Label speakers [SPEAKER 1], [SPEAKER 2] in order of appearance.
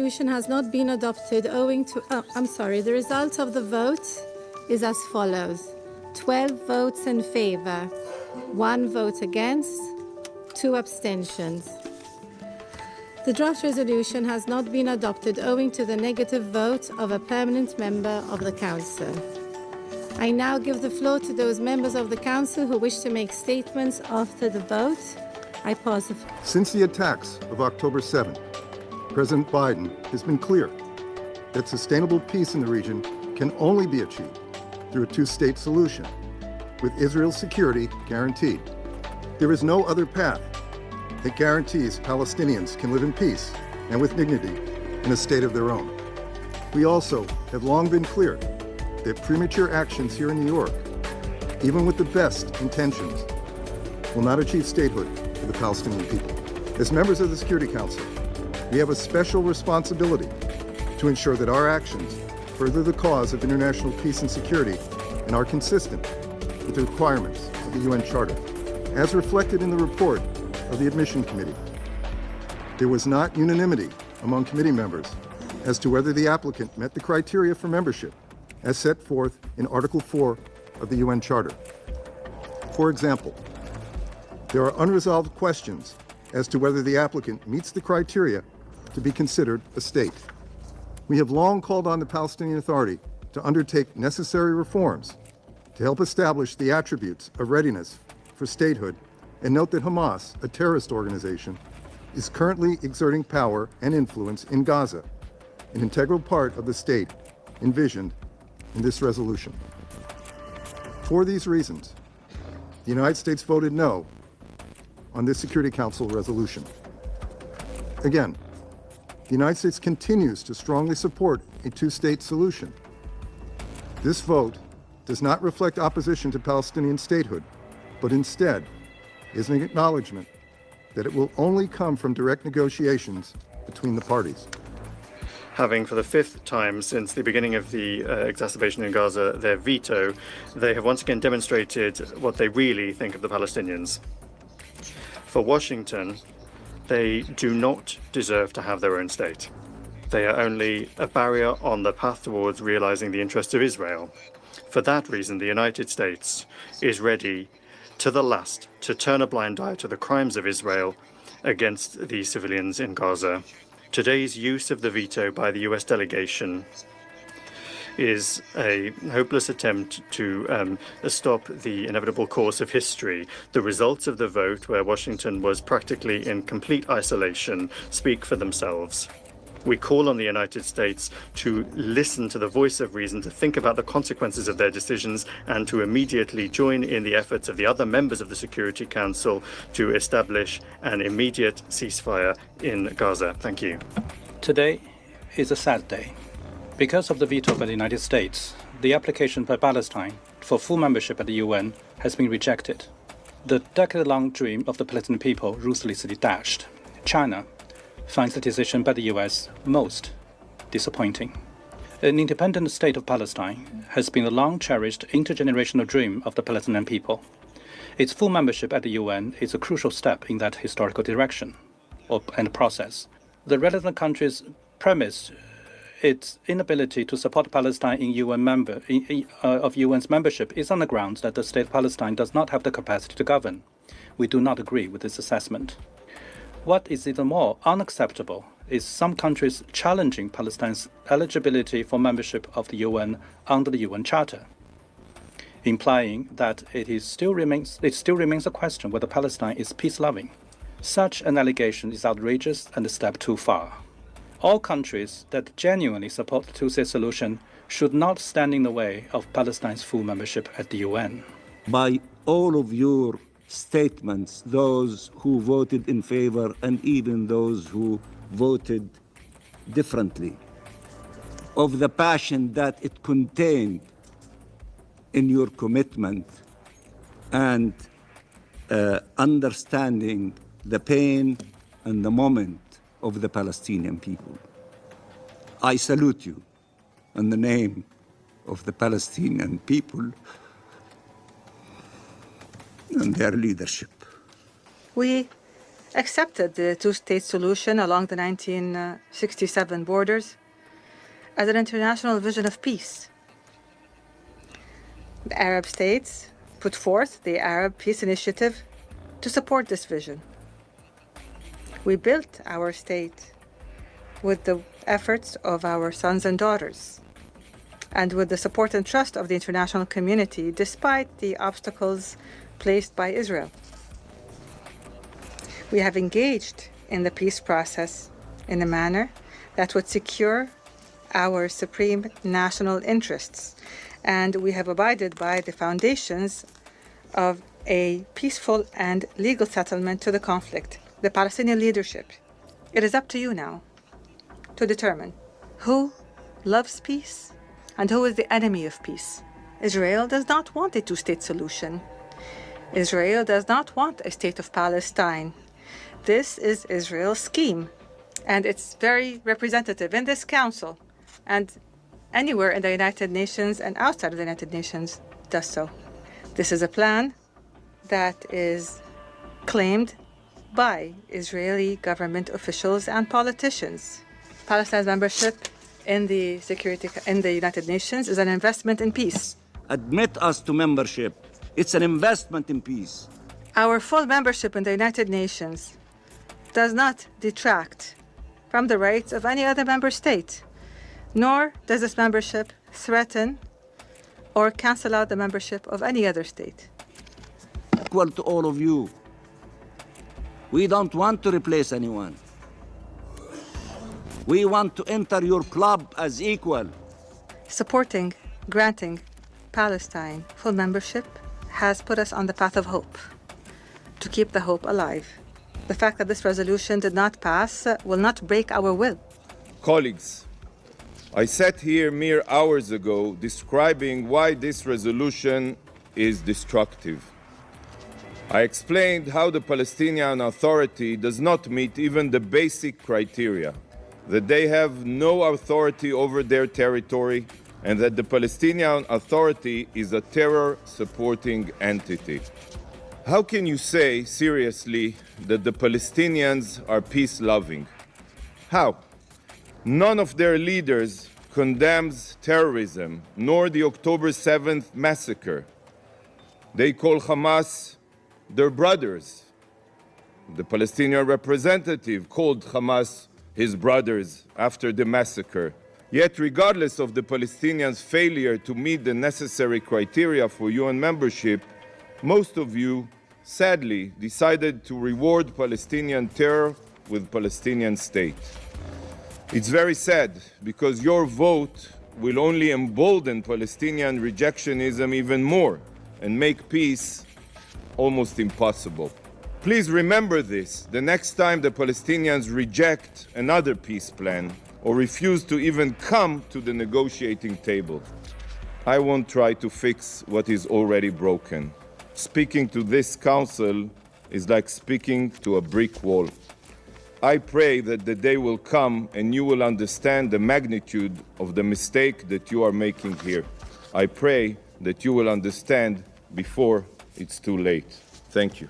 [SPEAKER 1] resolution has not been adopted owing to, the result of the vote is as follows. 12 votes in favor, 1 vote against, 2 abstentions. The draft resolution has not been adopted owing to the negative vote of a permanent member of the Council. I now give the floor to those members of the Council who wish to make statements after the vote. I pause the floor.
[SPEAKER 2] Since the attacks of October 7th, President Biden has been clear that sustainable peace in the region can only be achieved through a two-state solution, with Israel's security guaranteed. There is no other path that guarantees Palestinians can live in peace and with dignity in a state of their own. We also have long been clear that premature actions here in New York, even with the best intentions, will not achieve statehood for the Palestinian people. As members of the Security Council, we have a special responsibility to ensure that our actions further the cause of international peace and security and are consistent with the requirements of the UN Charter. As reflected in the report of the Admission Committee, there was not unanimity among committee members as to whether the applicant met the criteria for membership as set forth in Article 4 of the UN Charter. For example, there are unresolved questions as to whether the applicant meets the criteria to be considered a state. We have long called on the Palestinian Authority to undertake necessary reforms to help establish the attributes of readiness for statehood, and note that Hamas, a terrorist organization, is currently exerting power and influence in Gaza, an integral part of the state envisioned in this resolution. For these reasons, the United States voted no on this Security Council resolution. Again, the United States continues to strongly support a two-state solution. This vote does not reflect opposition to Palestinian statehood, but instead is an acknowledgement that it will only come from direct negotiations between the parties.
[SPEAKER 3] Having for the 5th time since the beginning of the exacerbation in Gaza their veto, they have once again demonstrated what they really think of the Palestinians. For Washington, they do not deserve to have their own state. They are only a barrier on the path towards realizing the interests of Israel. For that reason, the United States is ready to the last to turn a blind eye to the crimes of Israel against the civilians in Gaza. Today's use of the veto by the US delegation is a hopeless attempt to stop the inevitable course of history. The results of the vote, where Washington was practically in complete isolation, speak for themselves. We call on the United States to listen to the voice of reason, to think about the consequences of their decisions, and to immediately join in the efforts of the other members of the Security Council to establish an immediate ceasefire in Gaza. Thank you.
[SPEAKER 4] Today is a sad day. Because of the veto by the United States, the application by Palestine for full membership at the UN has been rejected. The decade-long dream of the Palestinian people ruthlessly dashed. China finds the decision by the US most disappointing. An independent state of Palestine has been a long-cherished intergenerational dream of the Palestinian people. Its full membership at the UN is a crucial step in that historical direction and process. The relevant countries premise its inability to support Palestine in UN's membership is on the grounds that the state of Palestine does not have the capacity to govern. We do not agree with this assessment. What is even more unacceptable is some countries challenging Palestine's eligibility for membership of the UN under the UN Charter, implying that it still remains a question whether Palestine is peace-loving. Such an allegation is outrageous and a step too far. All countries that genuinely support the two-state solution should not stand in the way of Palestine's full membership at the UN.
[SPEAKER 5] By all of your statements, those who voted in favor and even those who voted differently, of the passion that it contained in your commitment and understanding the pain and the moment of the Palestinian people. I salute you in the name of the Palestinian people and their leadership.
[SPEAKER 6] We accepted the two-state solution along the 1967 borders as an international vision of peace. The Arab states put forth the Arab Peace Initiative to support this vision. We built our state with the efforts of our sons and daughters, and with the support and trust of the international community, despite the obstacles placed by Israel. We have engaged in the peace process in a manner that would secure our supreme national interests, and we have abided by the foundations of a peaceful and legal settlement to the conflict. The Palestinian leadership, it is up to you now to determine who loves peace and who is the enemy of peace. Israel does not want a two-state solution. Israel does not want a state of Palestine. This is Israel's scheme, and it's very representative in this council, and anywhere in the United Nations and outside of the United Nations does so. This is a plan that is claimed by Israeli government officials and politicians. Palestine's membership in the United Nations is an investment in peace.
[SPEAKER 5] Admit us to membership. It's an investment in peace.
[SPEAKER 6] Our full membership in the United Nations does not detract from the rights of any other member state, nor does this membership threaten or cancel out the membership of any other state.
[SPEAKER 5] Equal to all of you. We don't want to replace anyone. We want to enter your club as equal.
[SPEAKER 6] Supporting, granting Palestine full membership has put us on the path of hope, to keep the hope alive. The fact that this resolution did not pass will not break our will.
[SPEAKER 7] Colleagues, I sat here mere hours ago describing why this resolution is destructive. I explained how the Palestinian Authority does not meet even the basic criteria, that they have no authority over their territory, and that the Palestinian Authority is a terror-supporting entity. How can you say seriously that the Palestinians are peace-loving? How? None of their leaders condemns terrorism, nor the October 7th massacre. They call Hamas their brothers. The Palestinian representative called Hamas his brothers after the massacre. Yet, regardless of the Palestinians' failure to meet the necessary criteria for UN membership, most of you, sadly, decided to reward Palestinian terror with Palestinian state. It's very sad, because your vote will only embolden Palestinian rejectionism even more and make peace almost impossible. Please remember this the next time the Palestinians reject another peace plan or refuse to even come to the negotiating table. I won't try to fix what is already broken. Speaking to this council is like speaking to a brick wall. I pray that the day will come and you will understand the magnitude of the mistake that you are making here. I pray that you will understand before it's too late. Thank you.